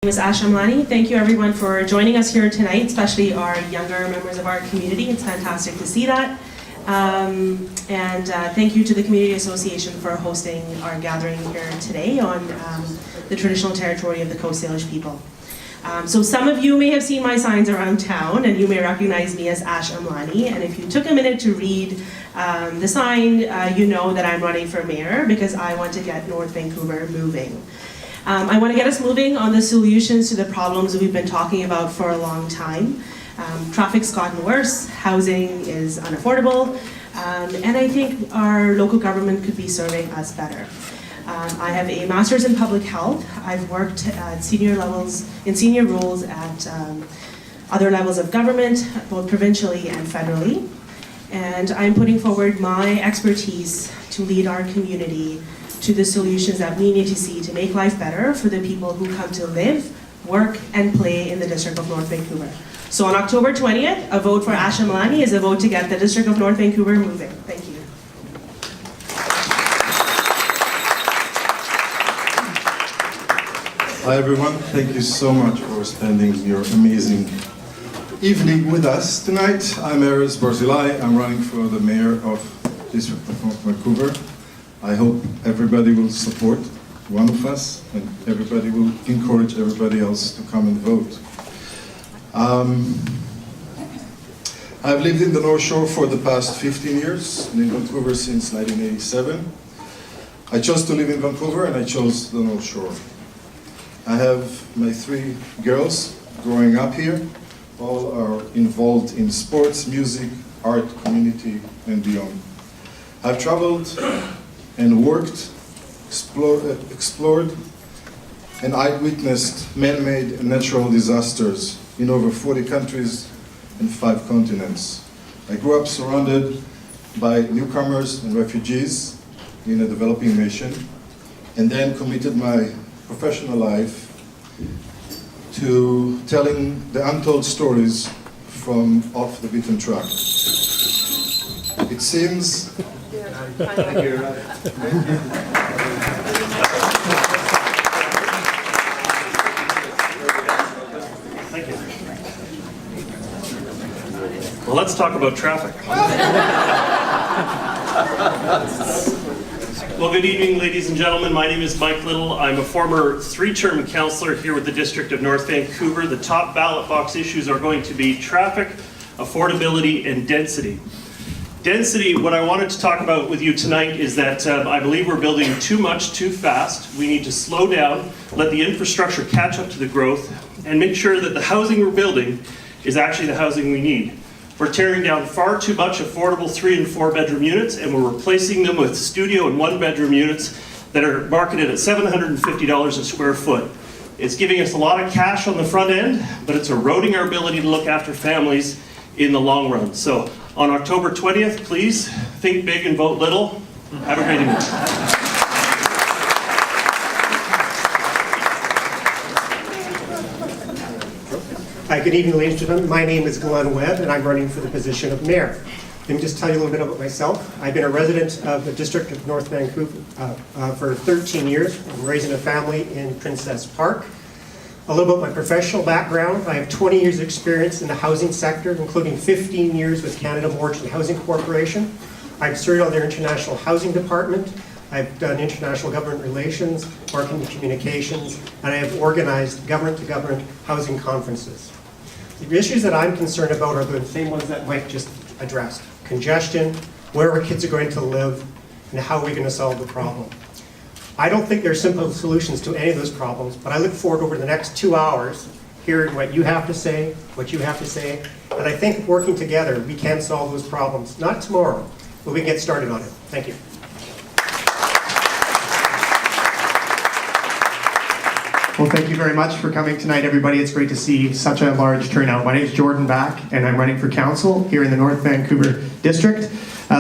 My name is Ash Amlani. Thank you everyone for joining us here tonight, especially our younger members of our community. It's fantastic to see that. Thank you to the Community Association for hosting our gathering here today on the traditional territory of the Coast Salish people. So some of you may have seen my signs around town and you may recognize me as Ash Amlani, and if you took a minute to read the sign, you know that I'm running for mayor because I want to get North Vancouver moving. I want to get us moving on the solutions to the problems we've been talking about for a long time. Traffic's gotten worse, housing is unaffordable, and I think our local government could be serving us better. I have a master's in public health. I've worked at senior roles at other levels of government, both provincially and federally. And I'm putting forward my expertise to lead our community to the solutions that we need to see to make life better for the people who come to live, work, and play in the District of North Vancouver. So on October 20th, a vote for Ash Amlani is a vote to get the District of North Vancouver moving. Thank you. Hi everyone, thank you so much for spending your amazing evening with us tonight. I'm Erez Barzilai. I'm running for the mayor of District of North Vancouver. I hope everybody will support one of us and everybody will encourage everybody else to come and vote. I've lived in the North Shore for the past 15 years and in Vancouver since 1987. I chose to live in Vancouver and I chose the North Shore. I have my 3 girls growing up here. All are involved in sports, music, art, community, and beyond. I've traveled and worked, explored, and eyewitnessed man-made and natural disasters in over 40 countries and 5 continents. I grew up surrounded by newcomers and refugees in a developing nation, and then committed my professional life to telling the untold stories from off the beaten track. It seems Thank you. Well, let's talk about traffic. Well, good evening, ladies and gentlemen. My name is Mike Little. I'm a former 3-term councillor here with the District of North Vancouver. The top ballot box issues are going to be traffic, affordability, and density. Density, what I wanted to talk about with you tonight is that I believe we're building too much too fast. We need to slow down, let the infrastructure catch up to the growth, and make sure that the housing we're building is actually the housing we need. We're tearing down far too much affordable 3- and 4-bedroom units, and we're replacing them with studio and 1-bedroom units that are marketed at $750 a square foot. It's giving us a lot of cash on the front end, but it's eroding our ability to look after families in the long run. So on October 20th, please think big and vote little. Have a great evening. Good evening, ladies and gentlemen. My name is Glenn Webb, and I'm running for the position of mayor. Let me just tell you a little bit about myself. I've been a resident of the District of North Vancouver for 13 years. I'm raising a family in Princess Park. A little about my professional background. I have 20 years experience in the housing sector, including 15 years with Canada Mortgage and Housing Corporation. I've served on their International Housing Department. I've done international government relations, marketing and communications, and I have organized government-to-government housing conferences. The issues that I'm concerned about are the same ones that Mike just addressed. Congestion, where our kids are going to live, and how are we going to solve the problem. I don't think there are simple solutions to any of those problems, but I look forward over the next 2 hours hearing what you have to say, what you have to say, and I think working together we can solve those problems. Not tomorrow, but we can get started on it. Thank you. Well, thank you very much for coming tonight, everybody. It's great to see such a large turnout. My name is Jordan Back, and I'm running for council here in the North Vancouver District.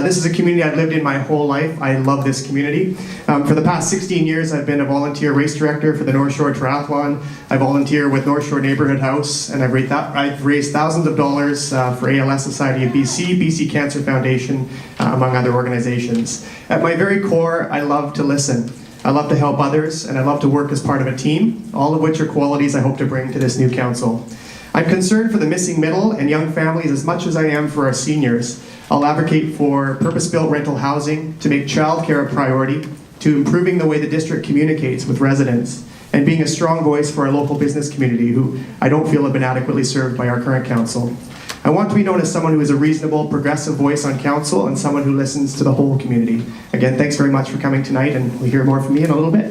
This is a community I've lived in my whole life. I love this community. For the past 16 years, I've been a volunteer race director for the North Shore Triathlon. I volunteer with North Shore Neighbourhood House, and I've raised thousands of dollars for ALS Society of BC, BC Cancer Foundation, among other organizations. At my very core, I love to listen. I love to help others, and I love to work as part of a team, all of which are qualities I hope to bring to this new council. I'm concerned for the missing middle and young families as much as I am for our seniors. I'll advocate for purpose-built rental housing, to make childcare a priority, to improving the way the district communicates with residents, and being a strong voice for our local business community who I don't feel have been adequately served by our current council. I want to be known as someone who is a reasonable, progressive voice on council and someone who listens to the whole community. Again, thanks very much for coming tonight, and we'll hear more from me in a little bit.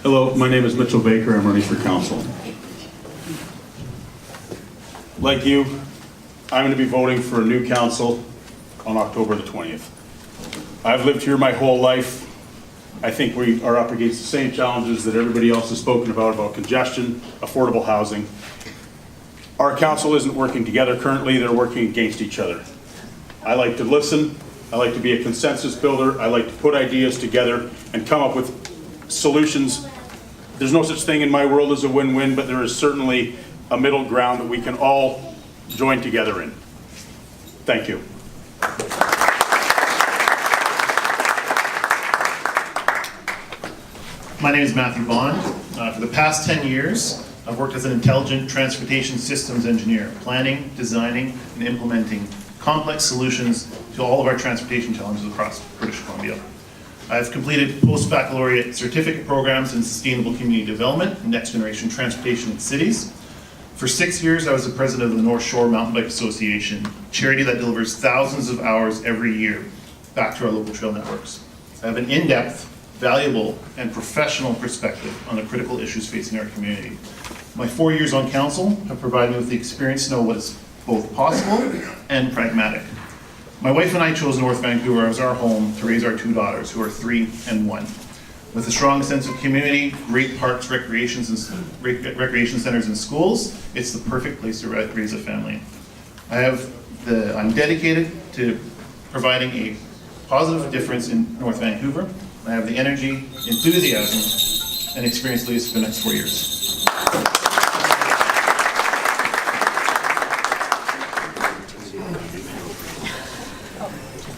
Hello, my name is Mitchell Baker. I'm running for council. Like you, I'm going to be voting for a new council on October the 20th. I've lived here my whole life. I think we are up against the same challenges that everybody else has spoken about congestion, affordable housing. Our council isn't working together currently, they're working against each other. I like to listen, I like to be a consensus builder, I like to put ideas together and come up with solutions. There's no such thing in my world as a win-win, but there is certainly a middle ground that we can all join together in. Thank you. My name is Matthew Bond. For the past 10 years, I've worked as an intelligent transportation systems engineer, planning, designing, and implementing complex solutions to all of our transportation challenges across British Columbia. I've completed post-baccalaureate certificate programs in sustainable community development and next generation transportation in cities. For 6 years, I was the president of the North Shore Mountain Bike Association, a charity that delivers thousands of hours every year back to our local trail networks. I have an in-depth, valuable, and professional perspective on the critical issues facing our community. My 4 years on council have provided me with the experience to know what is both possible and pragmatic. My wife and I chose North Vancouver as our home to raise our 2 daughters, who are 3 and 1. With a strong sense of community, great parks, recreation centers, and schools, it's the perfect place to raise a family. I'm dedicated to providing a positive difference in North Vancouver. I have the energy, enthusiasm, and experience to lead us for the next 4 years.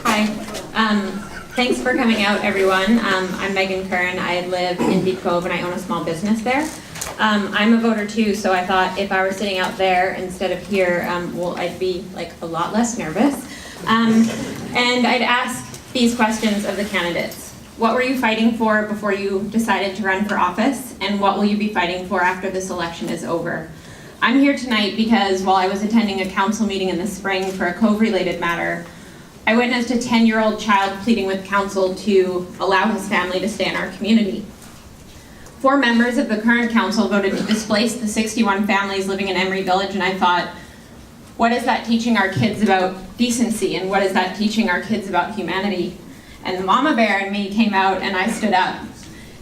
Hi. Thanks for coming out, everyone. I'm Megan Curran. I live in Deep Cove and I own a small business there. I'm a voter too, so I thought if I were sitting out there instead of here, I'd be like a lot less nervous. And I'd ask these questions of the candidates. What were you fighting for before you decided to run for office? And what will you be fighting for after this election is over? I'm here tonight because while I was attending a council meeting in the spring for a Cove-related matter, I witnessed a 10-year-old child pleading with council to allow his family to stay in our community. 4 members of the current council voted to displace the 61 families living in Emery Village, and I thought, what is that teaching our kids about decency, and what is that teaching our kids about humanity? And the mama bear in me came out and I stood up.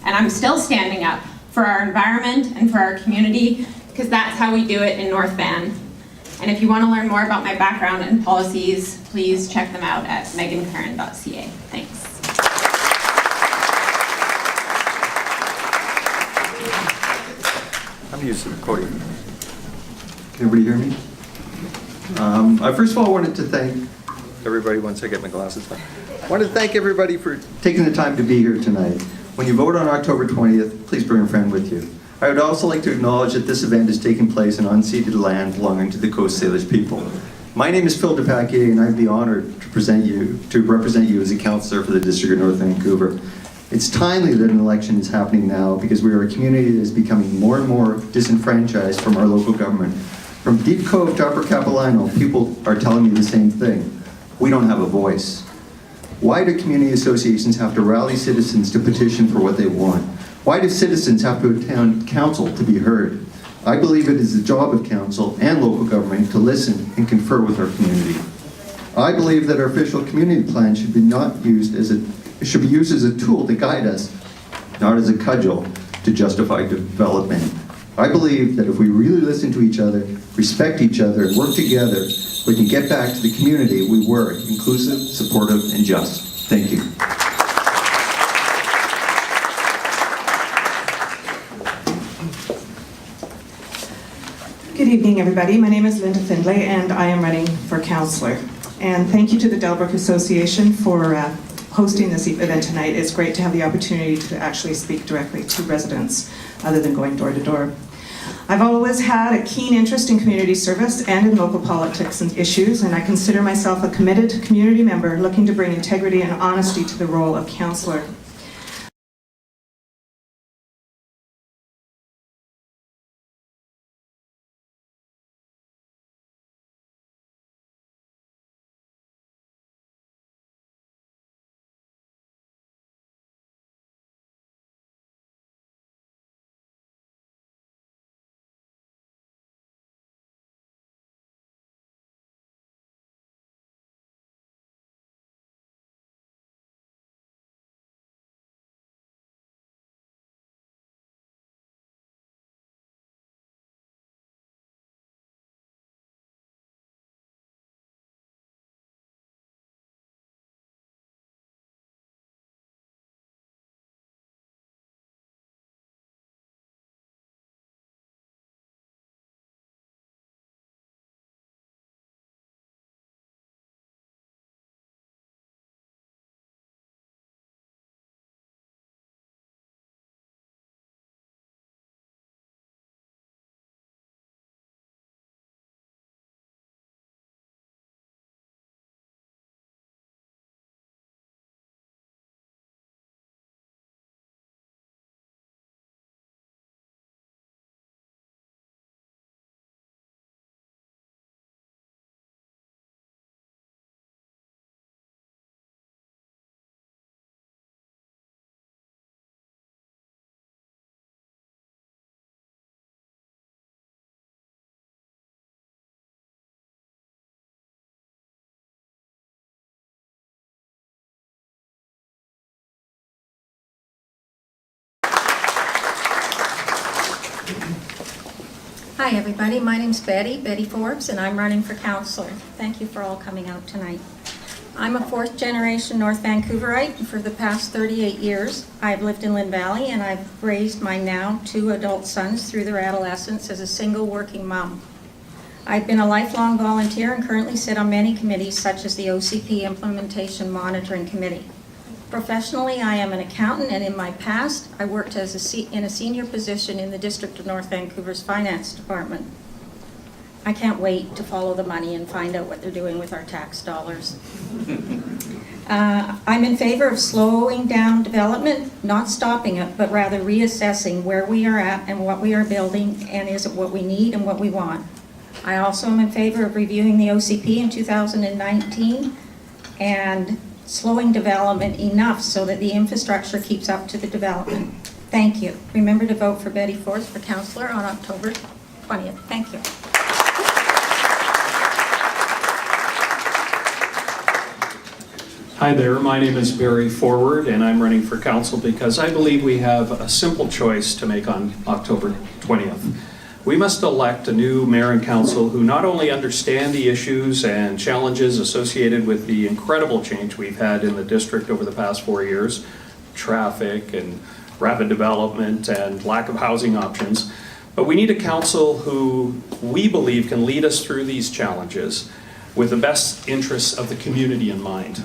And I'm still standing up for our environment and for our community, because that's how we do it in North Van. And if you want to learn more about my background and policies, please check them out at megancurran.ca. Thanks. I'm using the recording. Can everybody hear me? I first of all wanted to thank everybody, once I get my glasses on. I wanted to thank everybody for taking the time to be here tonight. When you vote on October 20th, please bring a friend with you. I would also like to acknowledge that this event is taking place on unceded land belonging to the Coast Salish people. My name is Phil DePaquier, and I'd be honored to represent you as a councillor for the District of North Vancouver. It's timely that an election is happening now because we are a community that is becoming more and more disenfranchised from our local government. From Deep Cove to Upper Capilano, people are telling me the same thing. We don't have a voice. Why do community associations have to rally citizens to petition for what they want? Why do citizens have to attend council to be heard? I believe it is the job of council and local government to listen and confer with our community. I believe that our official community plan should be used as a tool to guide us, not as a cudgel to justify development. I believe that if we really listen to each other, respect each other, and work together, we can get back to the community we were, inclusive, supportive, and just. Thank you. Good evening, everybody. My name is Linda Findlay, and I am running for councillor. And thank you to the Delbrook Association for hosting this event tonight. It's great to have the opportunity to actually speak directly to residents other than going door to door. I've always had a keen interest in community service and in local politics and issues, and I consider myself a committed community member looking to bring integrity and honesty to the role of councillor. Hi everybody, my name's Betty Forbes, and I'm running for councillor. Thank you for all coming out tonight. I'm a fourth generation North Vancouverite, and for the past 38 years I've lived in Lynn Valley, and I've raised my now 2 adult sons through their adolescence as a single working mom. I've been a lifelong volunteer and currently sit on many committees such as the OCP Implementation Monitoring Committee. Professionally, I am an accountant, and in my past, I worked as in a senior position in the District of North Vancouver's Finance Department. I can't wait to follow the money and find out what they're doing with our tax dollars. I'm in favor of slowing down development, not stopping it, but rather reassessing where we are at and what we are building, and is it what we need and what we want. I also am in favor of reviewing the OCP in 2019 and slowing development enough so that the infrastructure keeps up to the development. Thank you. Remember to vote for Betty Forbes for councillor on October 20th. Thank you. Hi there, my name is Barry Forward, and I'm running for council because I believe we have a simple choice to make on October 20th. We must elect a new mayor and council who not only understand the issues and challenges associated with the incredible change we've had in the district over the past 4 years, traffic and rapid development and lack of housing options, but we need a council who we believe can lead us through these challenges with the best interests of the community in mind,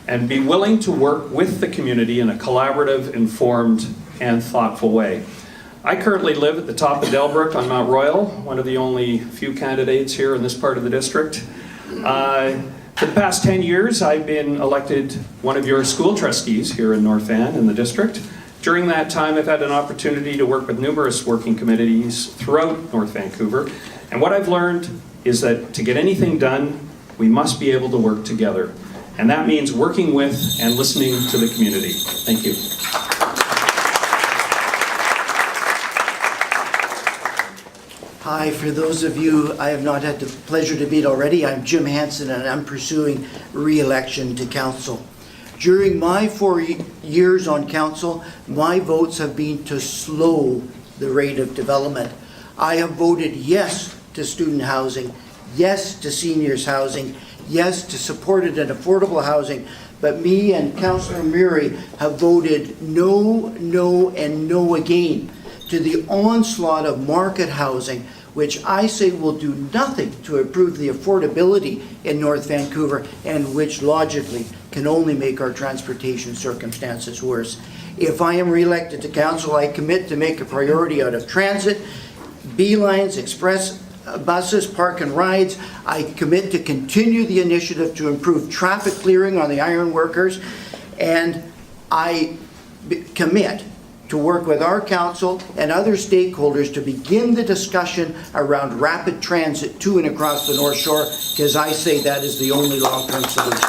and be willing to work with the community in a collaborative, informed, and thoughtful way. I currently live at the top of Delbrook on Mount Royal, one of the only few candidates here in this part of the district. For the past 10 years, I've been elected one of your school trustees here in North Van in the district. During that time, I've had an opportunity to work with numerous working committees throughout North Vancouver. And what I've learned is that to get anything done, we must be able to work together. And that means working with and listening to the community. Thank you. Hi, for those of you I have not had the pleasure to meet already, I'm Jim Hansen, and I'm pursuing re-election to council. During my 4 years on council, my votes have been to slow the rate of development. I have voted yes to student housing, yes to seniors housing, yes to supported and affordable housing, but me and Councillor Murray have voted no, no, and no again to the onslaught of market housing, which I say will do nothing to improve the affordability in North Vancouver and which logically can only make our transportation circumstances worse. If I am re-elected to council, I commit to make a priority out of transit, B-lines, express buses, park and rides. I commit to continue the initiative to improve traffic clearing on the iron workers, and I commit to work with our council and other stakeholders to begin the discussion around rapid transit to and across the North Shore, because I say that is the only long-term solution.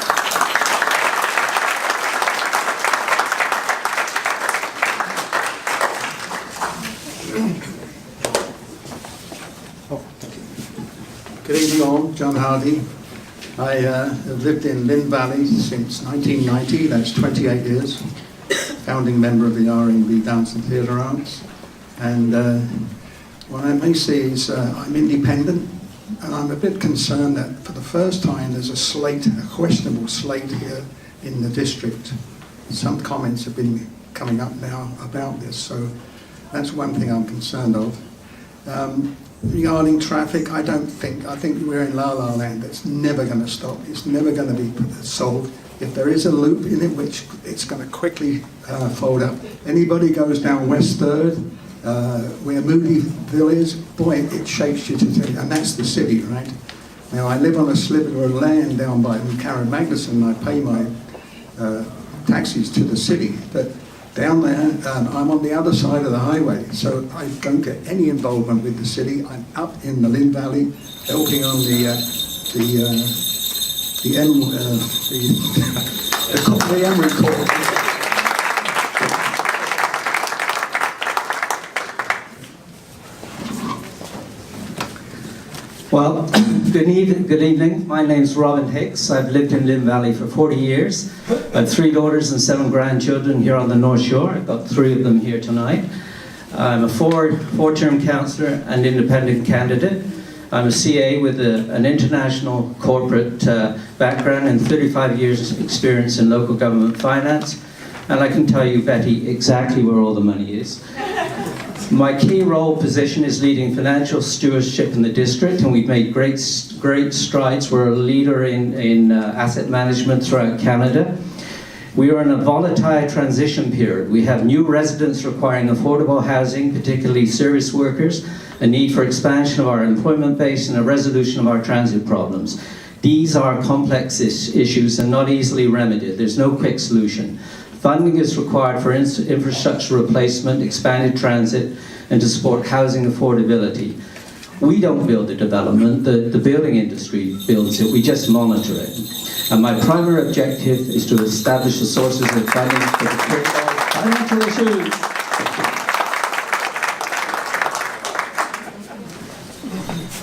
Good evening all, John Hardy. I have lived in Lynn Valley since 1990, that's 28 years. Founding member of the R&B Dance and Theatre Arts. And what I may say is I'm independent, and I'm a bit concerned that for the first time there's a questionable slate here in the district. Some comments have been coming up now about this, so that's one thing I'm concerned of. Regarding traffic, I think we're in la la land. It's never going to stop. It's never going to be solved. If there is a loop in it, which it's going to quickly fold up. Anybody goes down West 3rd, where Moodyville is, boy, it shakes you to think, and that's the city, right? Now, I live on a sliver of land down by Karen Magnuson, and I pay my taxis to the city, but down there, I'm on the other side of the highway, so I don't get any involvement with the city. I'm up in the Lynn Valley, helping on the M record. Well, good evening. My name's Robin Hicks. I've lived in Lynn Valley for 40 years. I have 3 daughters and 7 grandchildren here on the North Shore. I've got 3 of them here tonight. I'm a four-term councillor and independent candidate. I'm a CA with an international corporate background and 35 years experience in local government finance. And I can tell you, Betty, exactly where all the money is. My key role position is leading financial stewardship in the district, and we've made great strides. We're a leader in asset management throughout Canada. We are in a volatile transition period. We have new residents requiring affordable housing, particularly service workers, a need for expansion of our employment base, and a resolution of our transit problems. These are complex issues and not easily remedied. There's no quick solution. Funding is required for infrastructure replacement, expanded transit, and to support housing affordability. We don't build the development, the building industry builds it, we just monitor it. And my primary objective is to establish the sources of funding for the critical financial issues.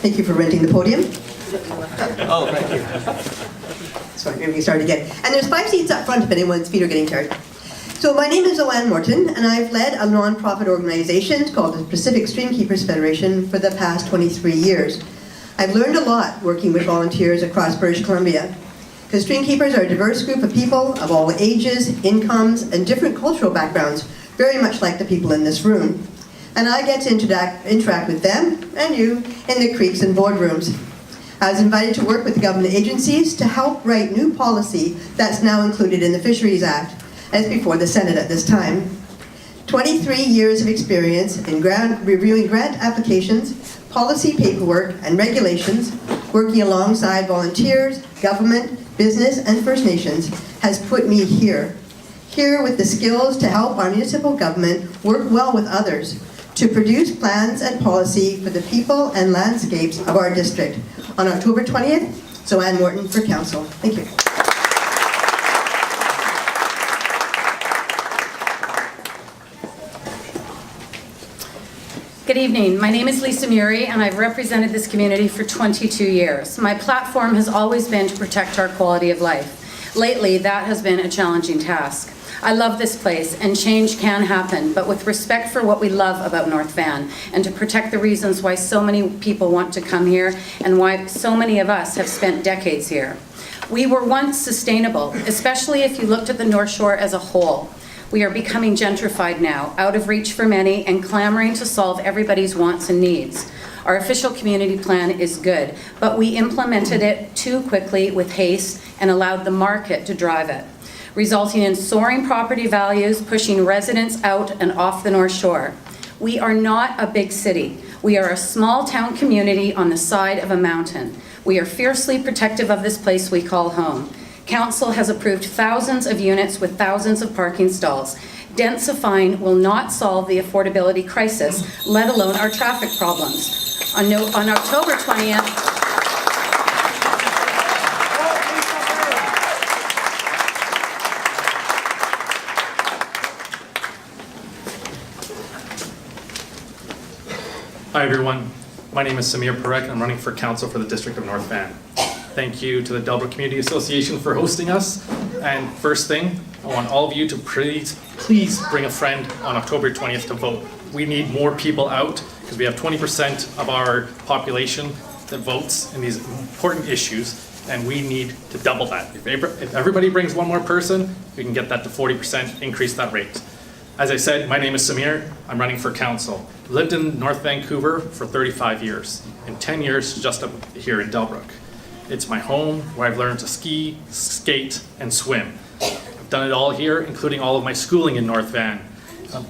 Thank you for renting the podium. Oh, thank you. Sorry, maybe we start again. And there's 5 seats up front if anyone's feet are getting tired. So my name is Joanne Morton, and I've led a non-profit organization called the Pacific Streamkeepers Federation for the past 23 years. I've learned a lot working with volunteers across British Columbia, because streamkeepers are a diverse group of people of all ages, incomes, and different cultural backgrounds, very much like the people in this room. And I get to interact with them and you in the creeks and boardrooms. I was invited to work with government agencies to help write new policy that's now included in the Fisheries Act, as before the Senate at this time. 23 years of experience in reviewing grant applications, policy paperwork, and regulations, working alongside volunteers, government, business, and First Nations has put me here with the skills to help our municipal government work well with others to produce plans and policy for the people and landscapes of our district. On October 20th, Joanne Morton for Council. Thank you. Good evening. My name is Lisa Murray, and I've represented this community for 22 years. My platform has always been to protect our quality of life. Lately, that has been a challenging task. I love this place, and change can happen, but with respect for what we love about North Van, and to protect the reasons why so many people want to come here, and why so many of us have spent decades here. We were once sustainable, especially if you looked at the North Shore as a whole. We are becoming gentrified now, out of reach for many, and clamoring to solve everybody's wants and needs. Our official community plan is good, but we implemented it too quickly with haste and allowed the market to drive it, resulting in soaring property values, pushing residents out and off the North Shore. We are not a big city. We are a small town community on the side of a mountain. We are fiercely protective of this place we call home. Council has approved thousands of units with thousands of parking stalls. Densifying will not solve the affordability crisis, let alone our traffic problems. On October 20th, Hi everyone, my name is Samir Parek and I'm running for council for the District of North Van. Thank you to the Delbrook Community Association for hosting us. And first thing, I want all of you to please bring a friend on October 20th to vote. We need more people out because we have 20% of our population that votes in these important issues, and we need to double that. If everybody brings one more person, we can get that to 40%, increase that rate. As I said, my name is Samir. I'm running for council. Lived in North Vancouver for 35 years, and 10 years just up here in Delbrook. It's my home where I've learned to ski, skate, and swim. I've done it all here, including all of my schooling in North Van.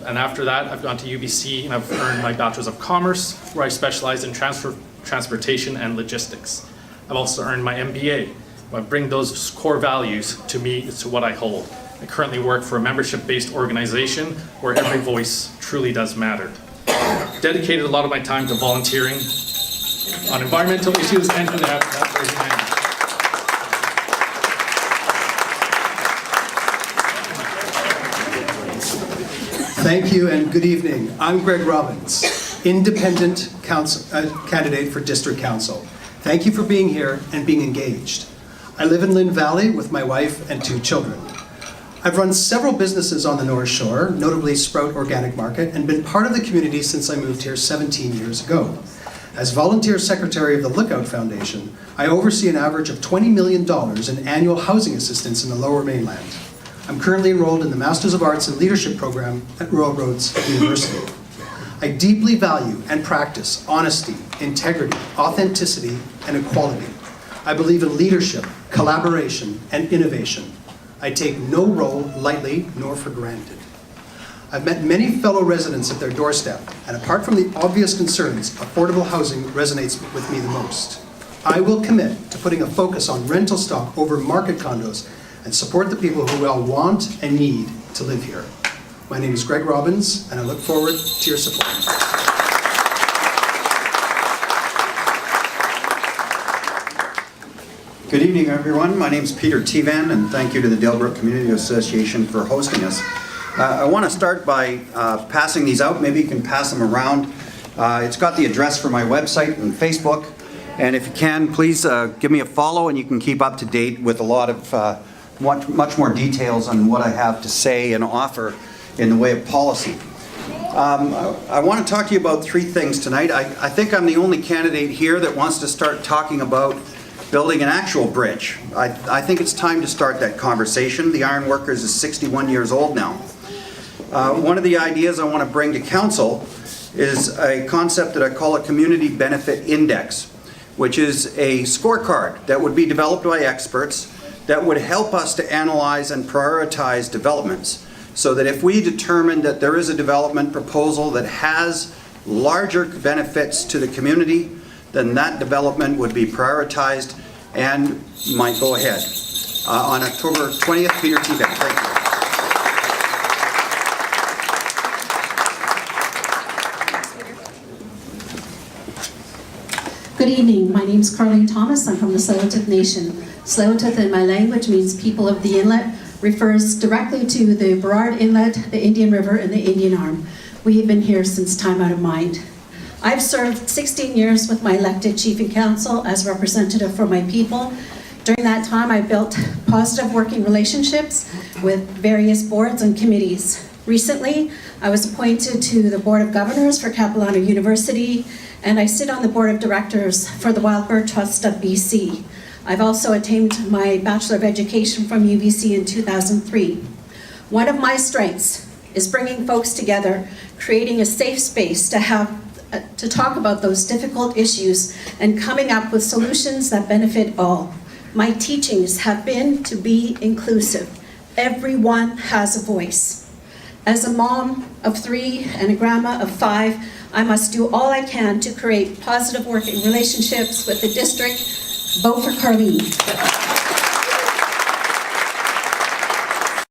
And after that, I've gone to UBC and I've earned my Bachelor's of Commerce, where I specialize in transportation and logistics. I've also earned my MBA, where I bring those core values to me, to what I hold. I currently work for a membership-based organization where every voice truly does matter. I've dedicated a lot of my time to volunteering on environmental issues and to that for humanity. Thank you and good evening. I'm Greg Robbins, independent candidate for District Council. Thank you for being here and being engaged. I live in Lynn Valley with my wife and 2 children. I've run several businesses on the North Shore, notably Sprout Organic Market, and been part of the community since I moved here 17 years ago. As volunteer secretary of the Lookout Foundation, I oversee an average of $20 million in annual housing assistance in the Lower Mainland. I'm currently enrolled in the Masters of Arts in Leadership program at Royal Roads University. I deeply value and practice honesty, integrity, authenticity, and equality. I believe in leadership, collaboration, and innovation. I take no role lightly nor for granted. I've met many fellow residents at their doorstep, and apart from the obvious concerns, affordable housing resonates with me the most. I will commit to putting a focus on rental stock over market condos and support the people who all want and need to live here. My name is Greg Robbins, and I look forward to your support. Good evening, everyone. My name is Peter Tevan, and thank you to the Delbrook Community Association for hosting us. I want to start by passing these out. Maybe you can pass them around. It's got the address for my website and Facebook, and if you can, please give me a follow, and you can keep up to date with a lot of much more details on what I have to say and offer in the way of policy. I want to talk to you about 3 things tonight. I think I'm the only candidate here that wants to start talking about building an actual bridge. I think it's time to start that conversation. The Iron Workers is 61 years old now. One of the ideas I want to bring to council is a concept that I call a community benefit index, which is a scorecard that would be developed by experts that would help us to analyze and prioritize developments, so that if we determine that there is a development proposal that has larger benefits to the community, then that development would be prioritized and might go ahead. On October 20th, Peter Tevan. Thank you. Good evening. My name is Carleen Thomas. I'm from the Tsleil-Waututh Nation. Tsleil-Waututh in my language means people of the inlet, refers directly to the Burrard Inlet, the Indian River, and the Indian Arm. We have been here since time out of mind. I've served 16 years with my elected chief and council as representative for my people. During that time, I built positive working relationships with various boards and committees. Recently, I was appointed to the Board of Governors for Capilano University, and I sit on the Board of Directors for the Wild Bird Trust of BC. I've also attained my Bachelor of Education from UBC in 2003. One of my strengths is bringing folks together, creating a safe space to have to talk about those difficult issues and coming up with solutions that benefit all. My teachings have been to be inclusive. Everyone has a voice. As a mom of 3 and a grandma of 5, I must do all I can to create positive working relationships with the district. Vote for Carleen.